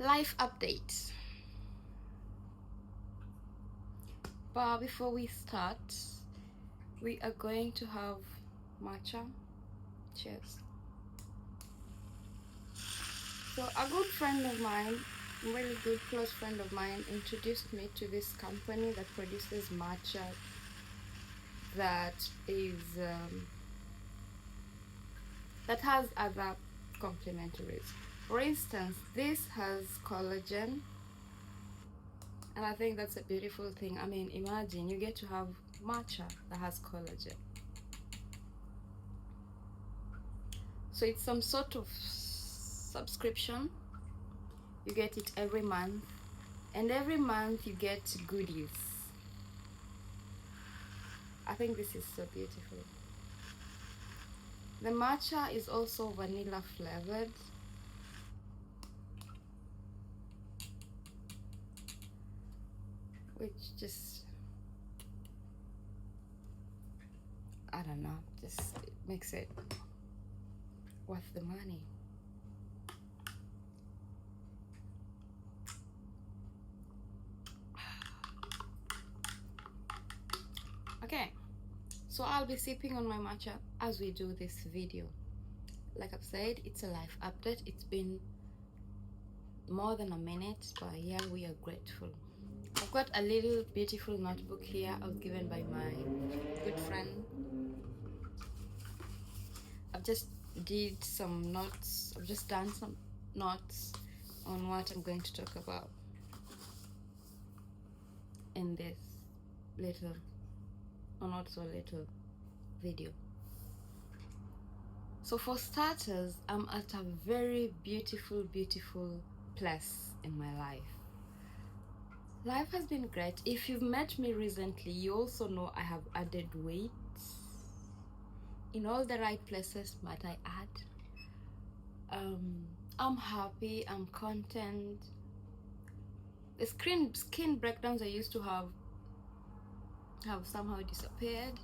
Life update. But before we start, we are going to have matcha. Cheers. So a good friend of mine, a really good close friend of mine, introduced me to this company that produces matcha that is that has other complementaries. For instance, this has collagen, and I think that's a beautiful thing. I mean, imagine you get to have matcha that has collagen. So it's some sort of subscription. You get it every month, and every month you get goodies. I think this is so beautiful. The matcha is also vanilla flavored. Which just, I don't know, just makes it worth the money. Okay, so I'll be sipping on my matcha as we do this video. Like I've said, it's a life update. It's been more than a minute, but yeah, we are grateful. I've got a little beautiful notebook here. I was given by my good friend. I've just did some notes. I've just done some notes on what I'm going to talk about in this little, or not so little, video. So for starters, I'm at a very beautiful place in my life. Life has been great. If you've met me recently, you also know I have added weight in all the right places, might I add. I'm happy, I'm content. The skin breakdowns I used to have somehow disappeared.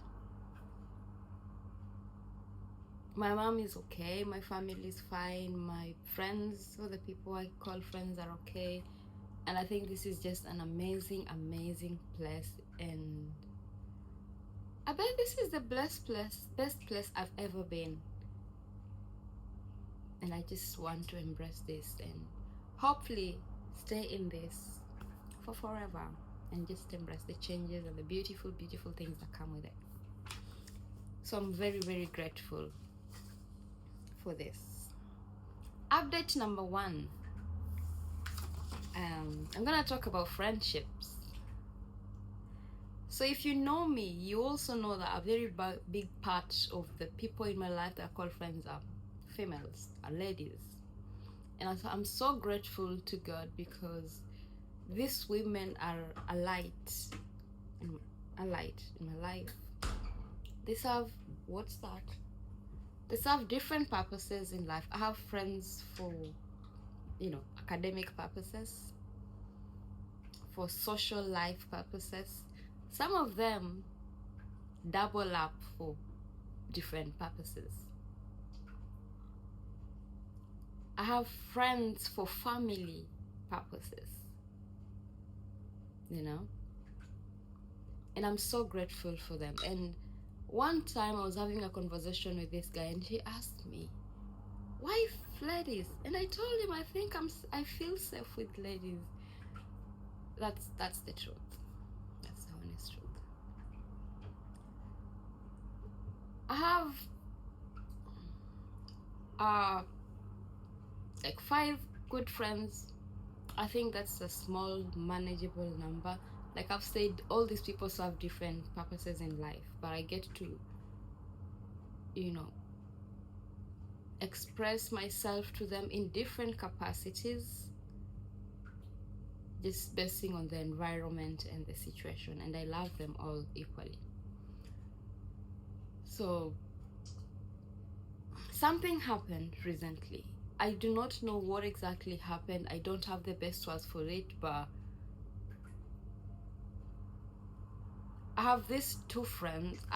My mom is okay, my family is fine, my friends, or the people I call friends, are okay. And I think this is just an amazing place, and I bet this is the best place I've ever been. And I just want to embrace this and hopefully stay in this for forever and just embrace the changes and the beautiful things that come with it. So I'm very grateful for this. Update number 1. I'm gonna talk about friendships. So if you know me, you also know that a very big part of the people in my life that I call friends are females, are ladies. And I'm so grateful to God because these women are a light in my life. They serve, what's that? They serve different purposes in life. I have friends for, academic purposes, for social life purposes. Some of them double up for different purposes. I have friends for family purposes, and I'm so grateful for them. And one time I was having a conversation with this guy, and he asked me, why ladies? And I told him I feel safe with ladies. That's the truth. That's the honest truth. I have like 5 good friends. I think that's a small manageable number. Like I've said, all these people serve different purposes in life, but I get to express myself to them in different capacities, just basing on the environment and the situation, and I love them all equally. So something happened recently. I do not know what exactly happened. I don't have the best words for it, but I had these 2 friends.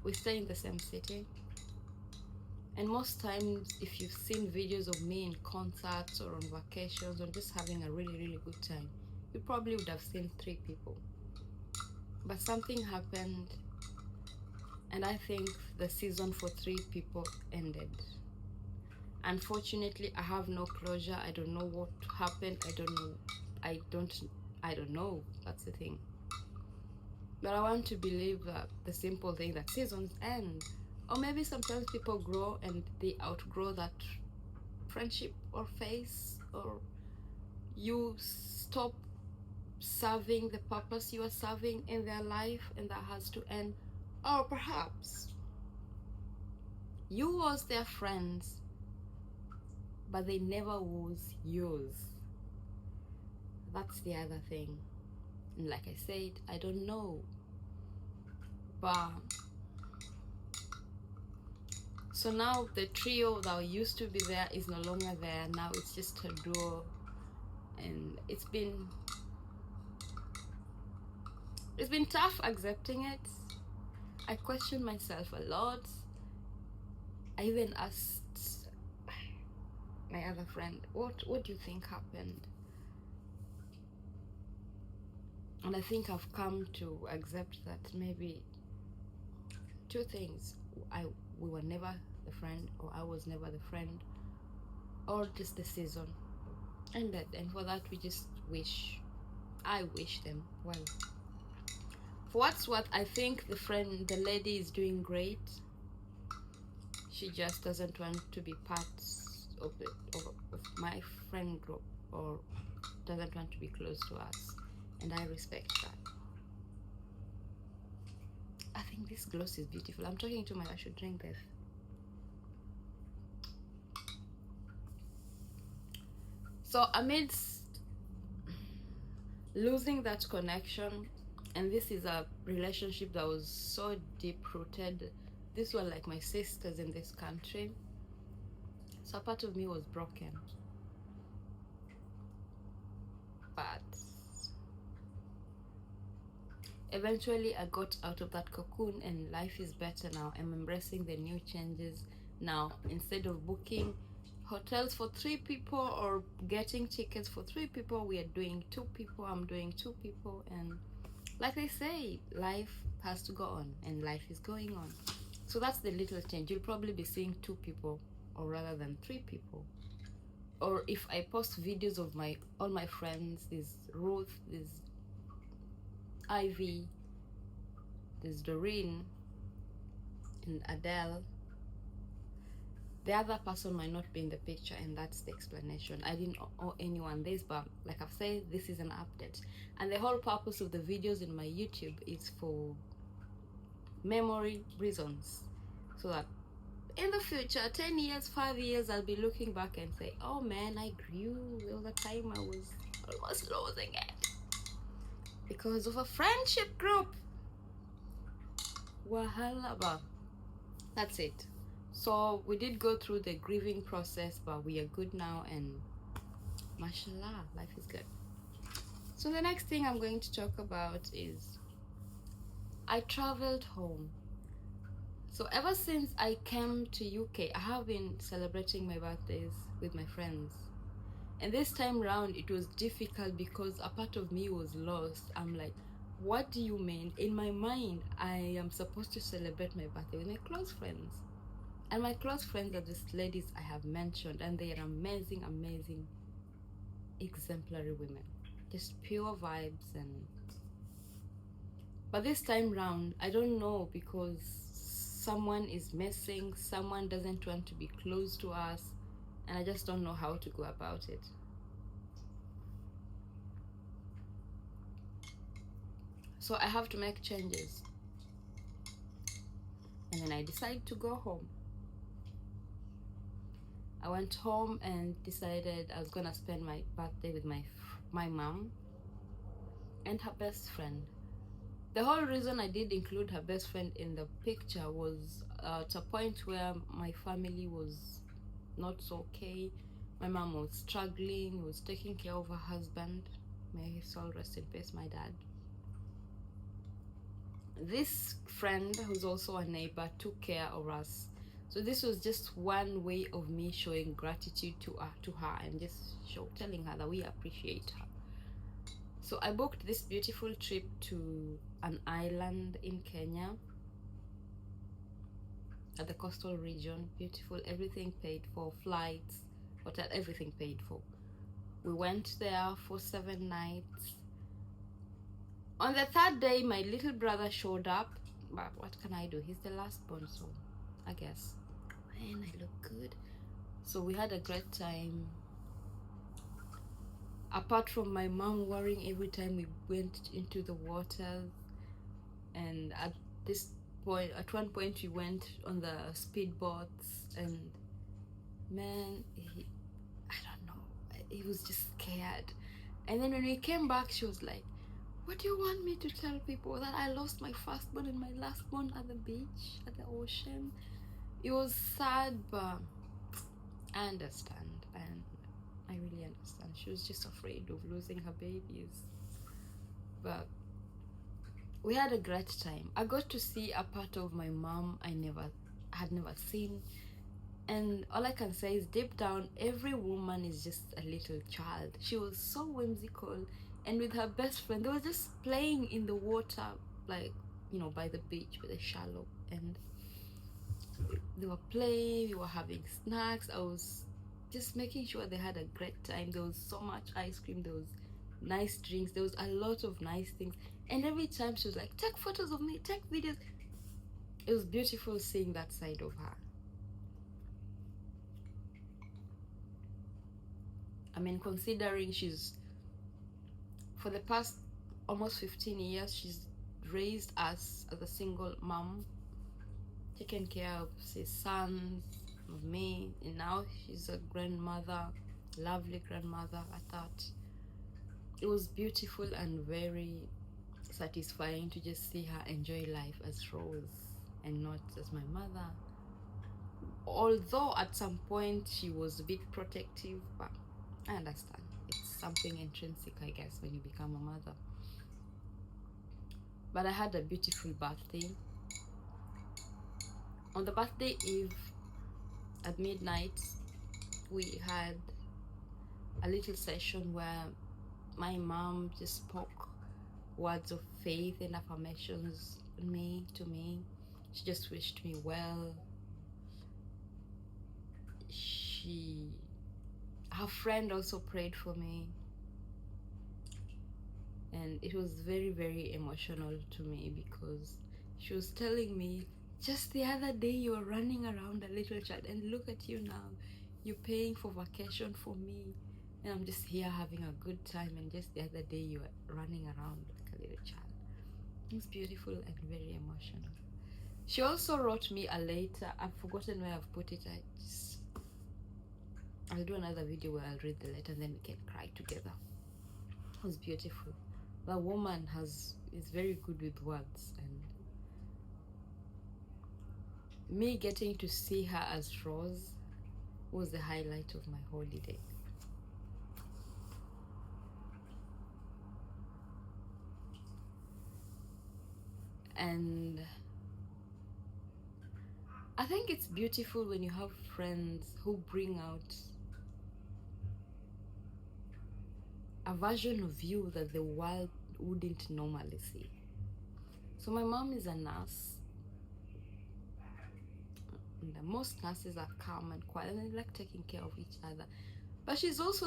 We stay in the same city, And most times, if you've seen videos of me in concerts or on vacations or just having a really, really good time, you probably would have seen 3 people. But something happened, and I think the season for 3 people ended. Unfortunately, I have no closure. I don't know what happened. I don't know. I don't know. That's the thing. But I want to believe that the simple thing that seasons end. Or maybe sometimes people grow and they outgrow that friendship or phase, or you stop serving the purpose you are serving in their life and that has to end. Or perhaps you was their friends but they never was yours. That's the other thing. And like I said, I don't know. But so now the trio that used to be there is no longer there. Now it's just a duo, and it's been tough accepting it. I question myself a lot. I even asked my other friend, what do you think happened? And I think I've come to accept that maybe 2 things. We were never the friend, or I was never the friend, or just the season ended. And for that, I wish them well. For what's what, I think the lady is doing great. She just doesn't want to be part of my friend group, or doesn't want to be close to us, and I respect that. I think this gloss is beautiful. I'm talking too much. I should drink this. So amidst losing that connection, and this is a relationship that was so deep rooted. These were like my sisters in this country. So a part of me was broken. But eventually I got out of that cocoon, and life is better now. I'm embracing the new changes now. Instead of booking hotels for 3 people or getting tickets for 3 people, we are doing 2 people. I'm doing 2 people, and like they say, life has to go on, and life is going on. So that's the little change. You'll probably be seeing 2 people, or rather than 3 people. Or if I post videos of all my friends, there's Ruth, there's Ivy, there's Doreen, and Adele. The other person might not be in the picture, and that's the explanation. I didn't owe anyone this, but like I've said, this is an update. And the whole purpose of the videos in my YouTube is for memory reasons, so that in the future, 10 years, 5 years, I'll be looking back and say, oh man, I grew all the time. I was almost losing it because of a friendship group. Wahala. That's it. So we did go through the grieving process, but we are good now, and mashallah, life is good. So the next thing I'm going to talk about is I traveled home. So ever since I came to UK, I have been celebrating my birthdays with my friends. And this time round, it was difficult because a part of me was lost. I'm like, what do you mean? In my mind, I am supposed to celebrate my birthday with my close friends. And my close friends are these ladies I have mentioned, and they are amazing, amazing, exemplary women. Just pure vibes. But this time round, I don't know, because someone is missing, someone doesn't want to be close to us, and I just don't know how to go about it. So I have to make changes. And then I decided to go home. I went home and decided I was gonna spend my birthday with my mom and her best friend. The whole reason I did include her best friend in the picture was at a point where my family was not so okay. My mom was struggling, was taking care of her husband. May his soul rest in peace, my dad. This friend, who's also a neighbor, took care of us. So this was just one way of me showing gratitude to her, and just telling her that we appreciate her. So I booked this beautiful trip to an island in Kenya, at the coastal region. Beautiful, everything paid for, flights, hotel, everything paid for. We went there for 7 nights. On the 3rd day, my little brother showed up, but what can I do? He's the last born, so I guess. Man, I look good. So we had a great time. Apart from my mom worrying every time we went into the water, and at one point we went on the speedboats, and man, I don't know, he was just scared. And then when we came back, she was like, what do you want me to tell people? That I lost my firstborn and my lastborn at the beach, at the ocean? It was sad, but I understand, and I really understand. She was just afraid of losing her babies. But we had a great time. I got to see a part of my mom I had never seen. And all I can say is, deep down, every woman is just a little child. She was so whimsical, and with her best friend, they were just playing in the water, like, you know, by the beach, by the shallow. And they were playing, we were having snacks. I was just making sure they had a great time. There was so much ice cream, there was nice drinks, there was a lot of nice things. And every time she was like, take photos of me, take videos. It was beautiful seeing that side of her. I mean, considering for the past almost 15 years, she's raised us as a single mom, taken care of his sons, of me, and now she's a grandmother, lovely grandmother. I thought it was beautiful and very satisfying to just see her enjoy life as Rose and not as my mother. Although at some point she was a bit protective, but I understand. It's something intrinsic, I guess, when you become a mother. But I had a beautiful birthday. On the birthday eve, at midnight, we had a little session where my mom just spoke words of faith and affirmations to me. She just wished me well. Her friend also prayed for me, and it was very, very emotional to me, because she was telling me, just the other day you were running around a little child, and look at you now, you're paying for vacation for me, and I'm just here having a good time, and just the other day you were running around like a little child. It's beautiful and very emotional. She also wrote me a letter. I've forgotten where I've put it. I'll do another video where I'll read the letter, and then we can cry together. It was beautiful. The woman is very good with words, and me getting to see her as Rose was the highlight of my holiday. And I think it's beautiful when you have friends who bring out a version of you that the world wouldn't normally see. So my mom is a nurse, and most nurses are calm and quiet, and they like taking care of each other. But there's also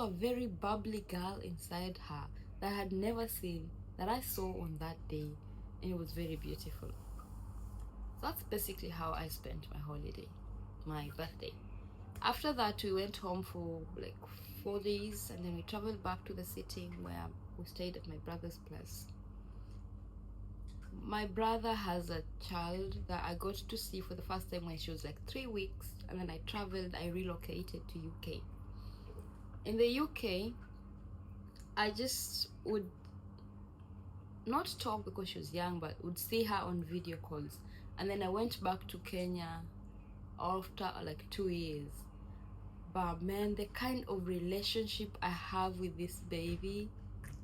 a very bubbly girl inside her that I had never seen, that I saw on that day, and it was very beautiful. So that's basically how I spent my holiday, my birthday. After that, we went home for like 4 days, and then we traveled back to the city where we stayed at my brother's place. My brother has a child that I got to see for the first time when she was like 3 weeks, and then I relocated to UK. In the UK, I just would not talk because she was young, but would see her on video calls. And then I went back to Kenya after like 2 years. But man, the kind of relationship I have with this baby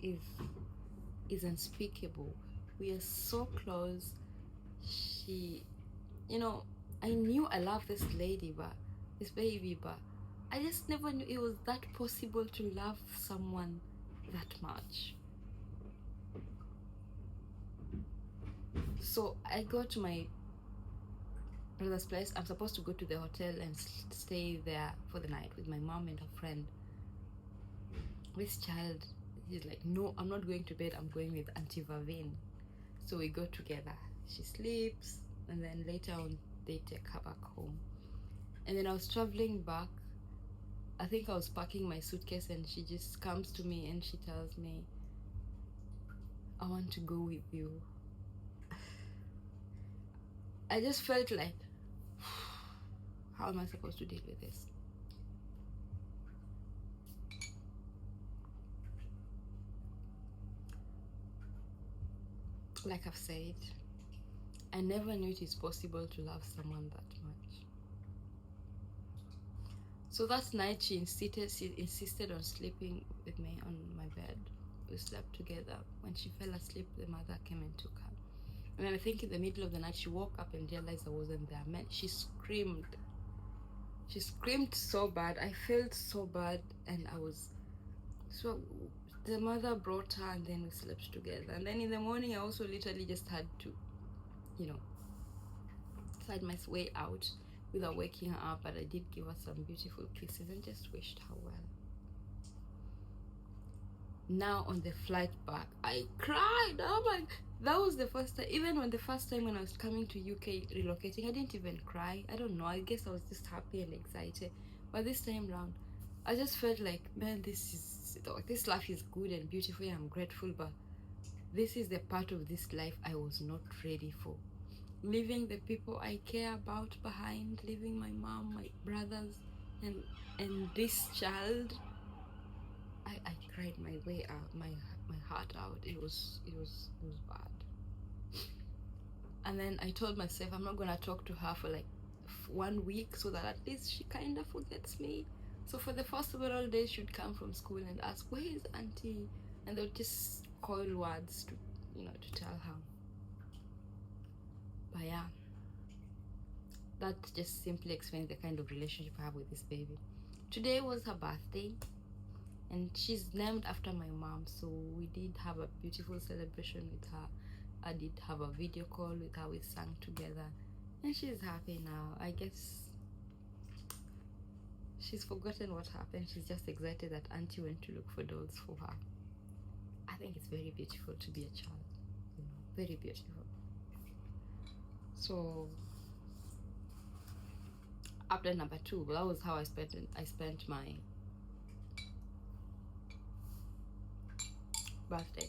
is unspeakable. We are so close. She, I knew I loved this lady, but this baby, but I just never knew it was that possible to love someone that much. So I go to my brother's place. I'm supposed to go to the hotel and stay there for the night with my mom and her friend. This child is like, no, I'm not going to bed, I'm going with Auntie Vavin. So we go together. She sleeps, and then later on they take her back home. And then I was traveling back. I think I was packing my suitcase, and she just comes to me and she tells me, I want to go with you. I just felt like, how am I supposed to deal with this? Like I've said, I never knew it is possible to love someone that much. So that night she insisted on sleeping with me on my bed. We slept together. When she fell asleep, the mother came and took her. And then I think in the middle of the night she woke up and realized I wasn't there. Man, she screamed. She screamed so bad. I felt so bad, and I was so. The mother brought her, and then we slept together. And then in the morning, I also literally just had to, find my way out without waking her up. But I did give her some beautiful kisses and just wished her well. Now on the flight back, I cried. Oh my, that was the first time. Even when the first time when I was coming to UK relocating, I didn't even cry. I don't know, I guess I was just happy and excited. But this time round, I just felt like, man, this life is good and beautiful, and I'm grateful, but this is the part of this life I was not ready for. Leaving the people I care about behind, leaving my mom, my brothers, and this child. I cried my way out, my heart out. It was bad. And then I told myself I'm not gonna talk to her for like 1 week, so that at least she kind of forgets me. So for the first several days, she'd come from school and ask, where is Auntie? And they would just coil words to tell her. But yeah, that just simply explains the kind of relationship I have with this baby. Today was her birthday, and she's named after my mom, so we did have a beautiful celebration with her. I did have a video call with her, we sang together, and she's happy now. I guess she's forgotten what happened. She's just excited that Auntie went to look for dolls for her. I think it's very beautiful to be a child, very beautiful. So update number 2, that was how I spent my birthday.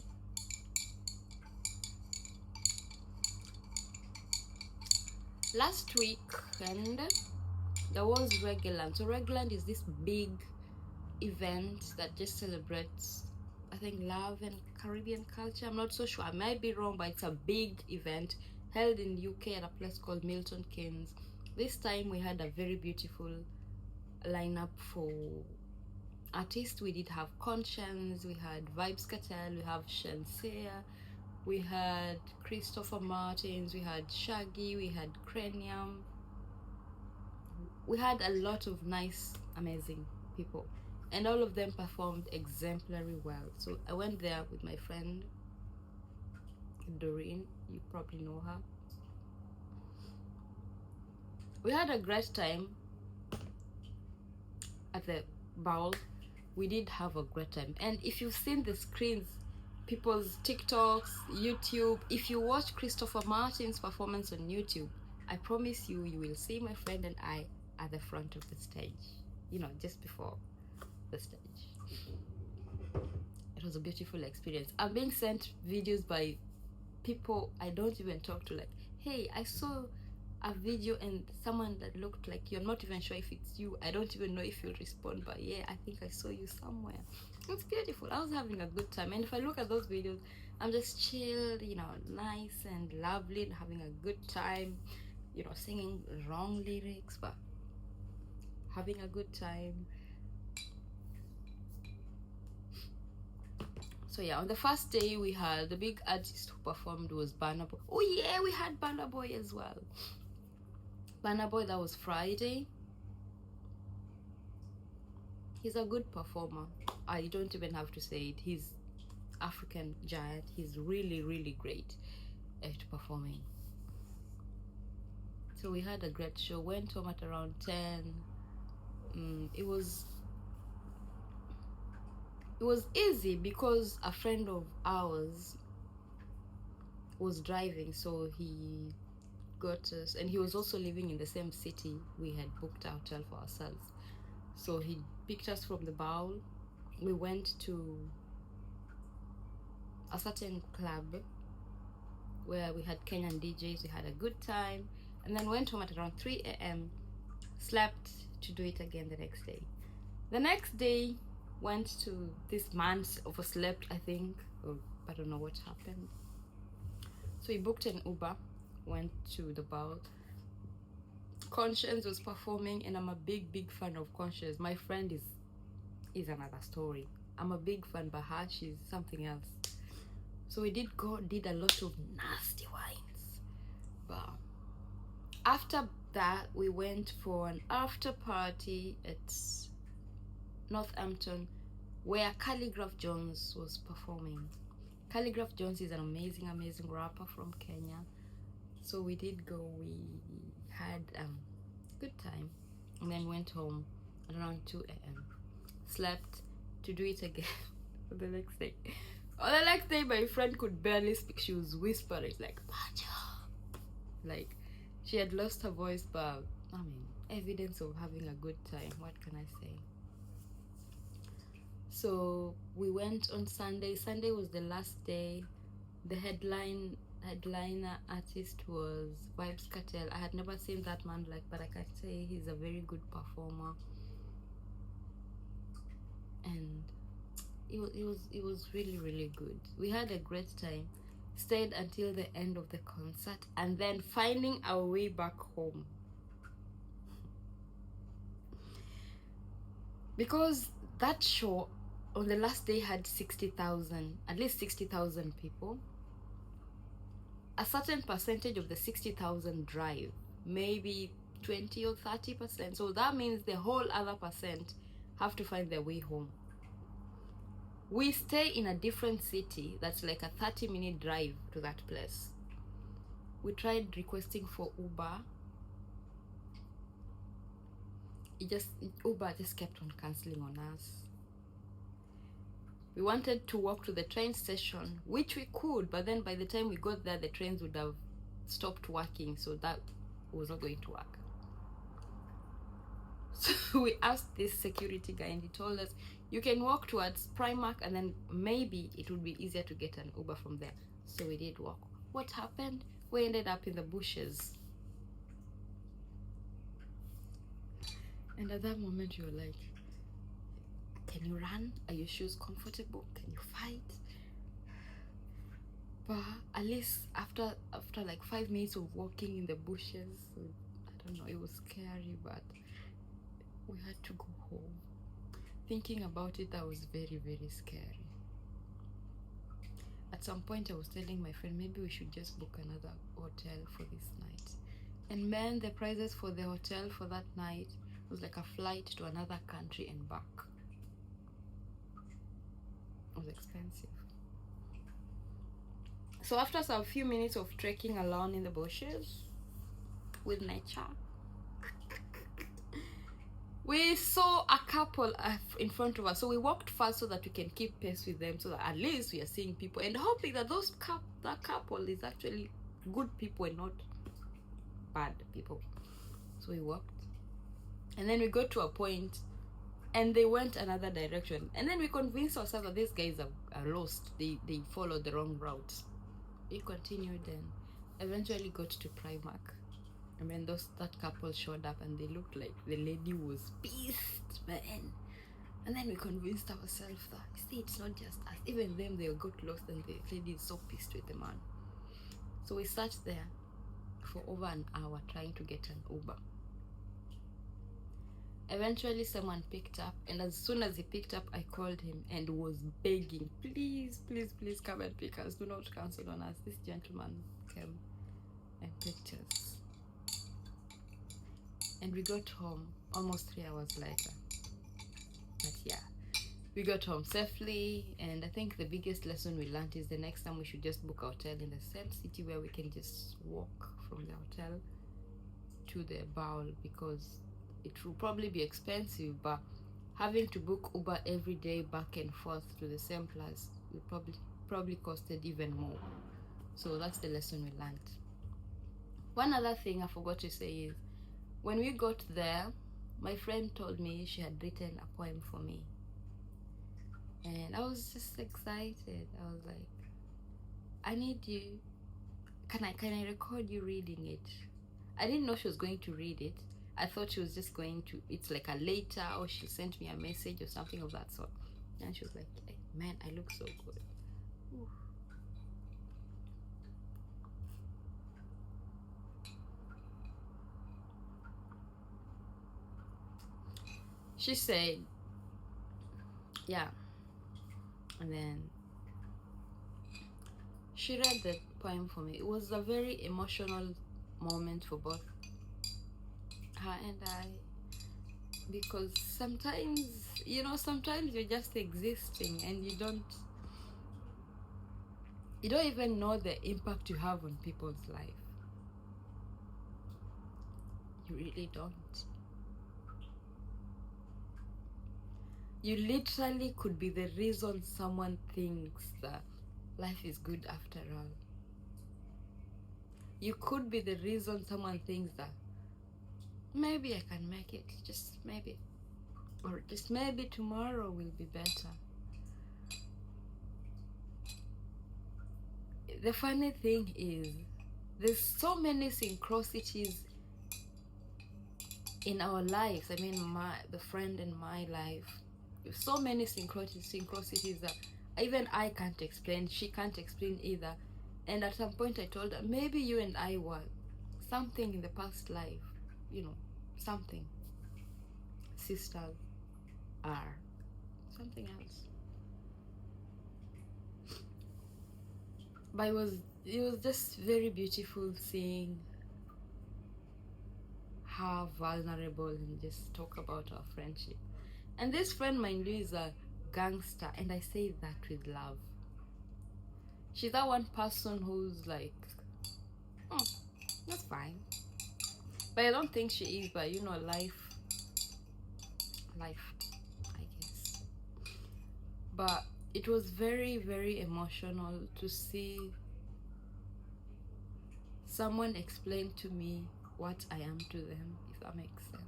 Last weekend there was Reggaeland. So Reggaeland is this big event that just celebrates, I think, love and Caribbean culture. I'm not so sure, I might be wrong, but it's a big event held in UK at a place called Milton Keynes. This time we had a very beautiful lineup for artists. We did have Conscience, we had Vybz Kartel, we have Shenseea, we had Christopher Martins, we had Shaggy, we had Cranium. We had a lot of nice, amazing people, and all of them performed exemplary well. So I went there with my friend Doreen, you probably know her. We had a great time at the bowl. We did have a great time, and if you've seen the screens, people's TikToks, YouTube, if you watch Christopher Martin's performance on YouTube, I promise you will see my friend and I at the front of the stage, just before the stage. It was a beautiful experience. I'm being sent videos by people I don't even talk to, like, hey, I saw a video and someone that looked like you. I'm not even sure if it's you. I don't even know if you'll respond, but yeah, I think I saw you somewhere. It's beautiful. I was having a good time, and if I look at those videos, I'm just chilled, nice and lovely, and having a good time, singing wrong lyrics, but having a good time. So yeah, on the first day we had the big artist who performed was Burna Boy. Oh yeah, we had Burna Boy as well. Burna Boy, that was Friday. He's a good performer. I don't even have to say it. He's African giant. He's really, really great at performing. So we had a great show. Went home at around 10. It was easy because a friend of ours was driving, so he got us, and he was also living in the same city. We had booked a hotel for ourselves, so he picked us from the bowl. We went to a certain club where we had Kenyan DJs. We had a good time, and then went home at around 3 a.m. Slept to do it again the next day. The next day, went to this man, overslept, I think, or I don't know what happened. So he booked an Uber, went to the bar. Conscience was performing, and I'm a big fan of Conscience. My friend is another story. I'm a big fan, but her, she's something else. So we did a lot of nasty wines. But after that, we went for an after party at Northampton, where Calligraph Jones was performing. Calligraph Jones is an amazing rapper from Kenya. So we did go. We had a good time, and then went home at around 2 a.m. Slept to do it again the next day. On the next day, my friend could barely speak. She was whispering like Pacho. Like she had lost her voice, but I mean, evidence of having a good time. What can I say? So we went on Sunday. Sunday was the last day. The headliner artist was Vybz Kartel. I had never seen that man but I can say he's a very good performer, and it was really good. We had a great time. Stayed until the end of the concert, and then finding our way back home, because that show on the last day had 60,000, at least 60,000 people. A certain percentage of the 60,000 drive, maybe 20 or 30%. So that means the whole other percent have to find their way home. We stay in a different city that's like a 30-minute drive to that place. We tried requesting for Uber. Uber just kept on canceling on us. We wanted to walk to the train station, which we could, but then by the time we got there, the trains would have stopped working, so that was not going to work. So we asked this security guy, and he told us, you can walk towards Primark, and then maybe it would be easier to get an Uber from there. So we did walk. What happened? We ended up in the bushes. And at that moment, you were like, can you run? Are your shoes comfortable? Can you fight? But at least after like 5 minutes of walking in the bushes, I don't know, it was scary, but we had to go home. Thinking about it, that was very scary. At some point, I was telling my friend, maybe we should just book another hotel for this night. And man, the prices for the hotel for that night was like a flight to another country and back. It was expensive. So after some few minutes of trekking alone in the bushes with nature, we saw a couple in front of us. So we walked fast so that we can keep pace with them, so that at least we are seeing people and hoping that that couple is actually good people and not bad people. So we walked, and then we got to a point, and they went another direction, and then we convinced ourselves that these guys are lost. They followed the wrong route. We continued and eventually got to Primark. And when that couple showed up, and they looked like the lady was pissed, man. And then we convinced ourselves that, see, it's not just us. Even them, they got lost, and the lady is so pissed with the man. So we sat there for over an hour trying to get an Uber. Eventually, someone picked up, and as soon as he picked up, I called him and was begging, please come and pick us. Do not cancel on us. This gentleman came and picked us. And we got home almost 3 hours later. But yeah, we got home safely. And I think the biggest lesson we learned is the next time we should just book a hotel in the same city where we can just walk from the hotel to the bowl, because it will probably be expensive, but having to book Uber every day back and forth to the same place will probably costed even more. So that's the lesson we learned. One other thing I forgot to say is, when we got there, my friend told me she had written a poem for me, and I was just excited. I was like, I need you. Can I record you reading it? I didn't know she was going to read it. I thought she was just going to, it's like a later, or she sent me a message or something of that sort. And she was like, hey, man, I look so good. Ooh. She said, yeah. And then she read the poem for me. It was a very emotional moment for both her and I, because sometimes, sometimes you're just existing and you don't even know the impact you have on people's life. You really don't. You literally could be the reason someone thinks that life is good after all. You could be the reason someone thinks that maybe I can make it, just maybe. Or just maybe tomorrow will be better. The funny thing is, there's so many synchronicities in our lives. I mean, the friend in my life, there's so many synchronicities that even I can't explain. She can't explain either. And at some point I told her, maybe you and I were something in the past life, something. Sisters are something else. But it was just very beautiful seeing her vulnerable and just talk about our friendship. And this friend, mind you, is a gangster, and I say that with love. She's that one person who's like, that's fine. But I don't think she is, but life, I guess. But it was very, very emotional to see someone explain to me what I am to them, if that makes sense.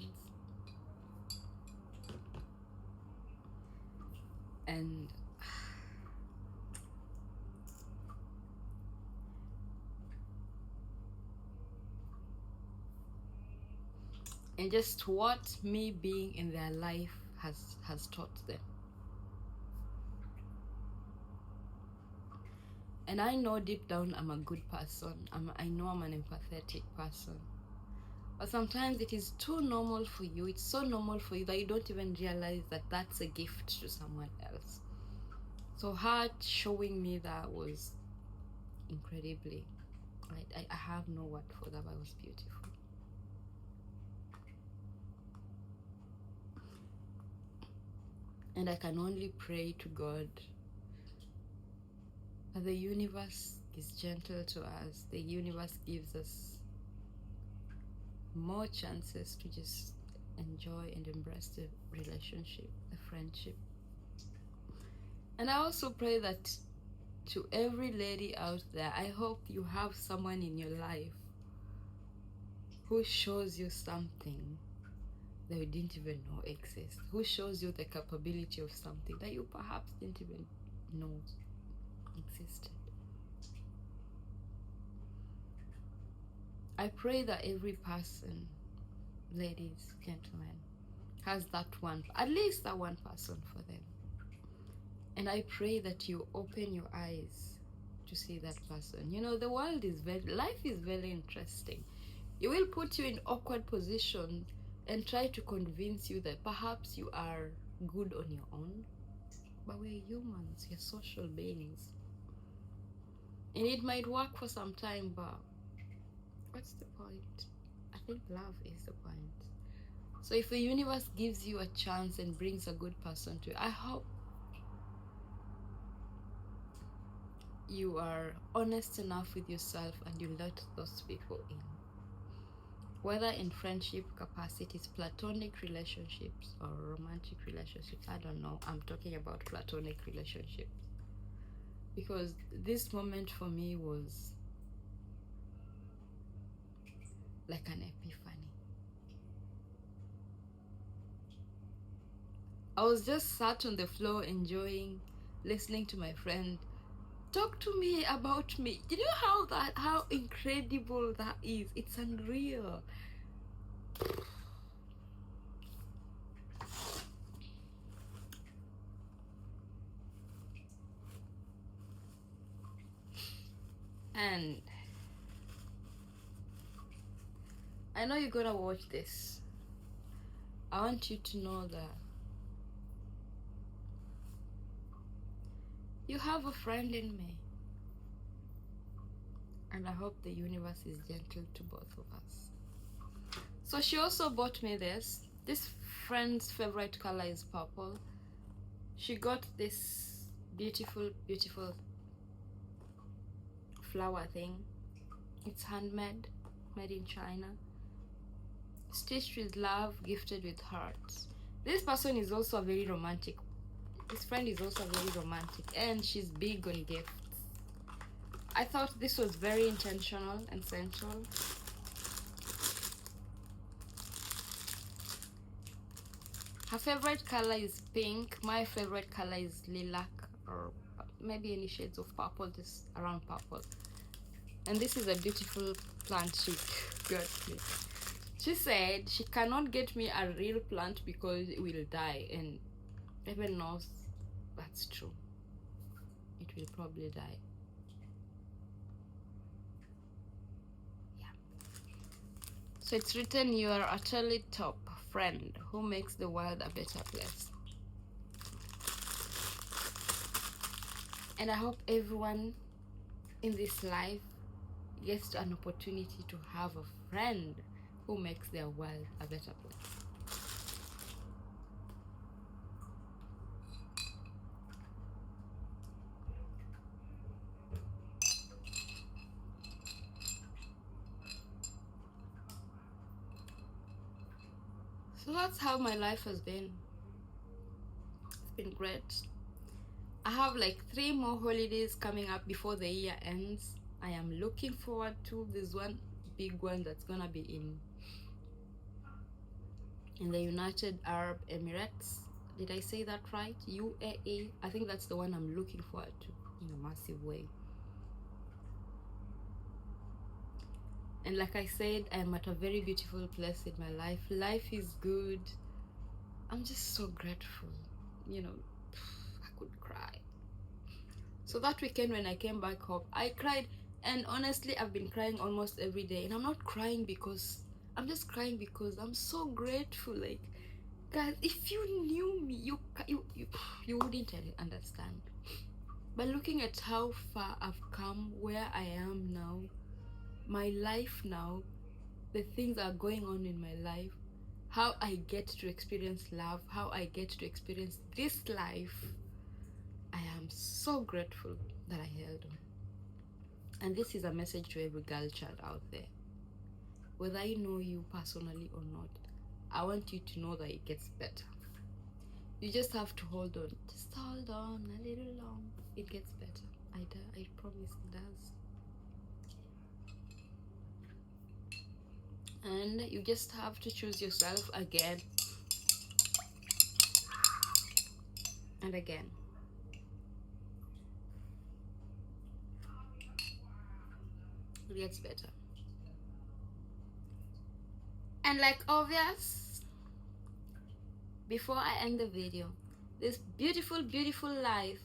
And just what me being in their life has taught them. And I know deep down I'm a good person. I know I'm an empathetic person. But sometimes it is too normal for you. It's so normal for you that you don't even realize that that's a gift to someone else. So her showing me that was incredibly, I have no word for that, but it was beautiful. And I can only pray to God that the universe is gentle to us. The universe gives us more chances to just enjoy and embrace the relationship, the friendship. And I also pray that to every lady out there, I hope you have someone in your life who shows you something that you didn't even know exists, who shows you the capability of something that you perhaps didn't even know existed. I pray that every person, ladies, gentlemen, has that one, at least that one person for them. And I pray that you open your eyes to see that person. The world is life is very interesting. It will put you in awkward positions and try to convince you that perhaps you are good on your own. But we're humans, we're social beings. And it might work for some time, but what's the point? I think love is the point. So if the universe gives you a chance and brings a good person to you, I hope you are honest enough with yourself and you let those people in. Whether in friendship capacities, platonic relationships, or romantic relationships, I don't know. I'm talking about platonic relationships. Because this moment for me was like an epiphany. I was just sat on the floor enjoying listening to my friend talk to me about me. Did you know how incredible that is? It's unreal. And I know you're gonna watch this. I want you to know that you have a friend in me. And I hope the universe is gentle to both of us. So she also bought me this. This friend's favorite color is purple. She got this beautiful, beautiful flower thing. It's handmade, made in China. Stitched with love, gifted with hearts. This person is also a very romantic. This friend is also very romantic, and she's big on gifts. I thought this was very intentional and sensual. Her favorite color is pink. My favorite color is lilac, or maybe any shades of purple, just around purple. And this is a beautiful plant she got me. She said she cannot get me a real plant because it will die, and heaven knows that's true. It will probably die. Yeah. So it's written, "You are utterly top friend who makes the world a better place." And I hope everyone in this life gets an opportunity to have a friend who makes their world a better place. So that's how my life has been. It's been great. I have like 3 more holidays coming up before the year ends. I am looking forward to this one big one that's gonna be in the United Arab Emirates. Did I say that right? UAE. I think that's the one I'm looking forward to in a massive way. And like I said, I'm at a very beautiful place in my life. Life is good. I'm just so grateful. You know, I could cry. So that weekend when I came back home, I cried. And honestly, I've been crying almost every day. And I'm not crying because, I'm just crying because I'm so grateful. Like, guys, if you knew me, you wouldn't understand. But looking at how far I've come, where I am now, my life now, the things that are going on in my life, how I get to experience love, how I get to experience this life, I am so grateful that I held on. And this is a message to every girl child out there. Whether I know you personally or not, I want you to know that it gets better. You just have to hold on. Just hold on a little long. It gets better. I promise it does. And you just have to choose yourself again and again. It gets better. And like obvious, before I end the video, this beautiful, beautiful life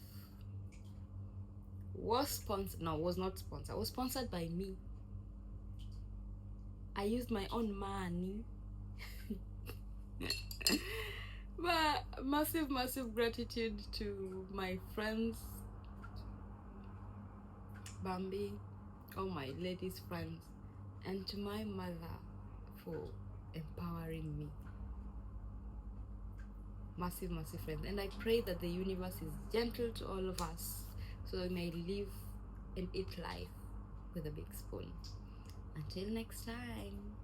was sponsored. No, was not sponsored. Was sponsored by me. I used my own money. But massive, massive gratitude to my friends, Bambi, all my ladies friends, and to my mother for empowering me. massive, massive friends. And I pray that the universe is gentle to all of us so we may live and eat life with a big spoon. Until next time.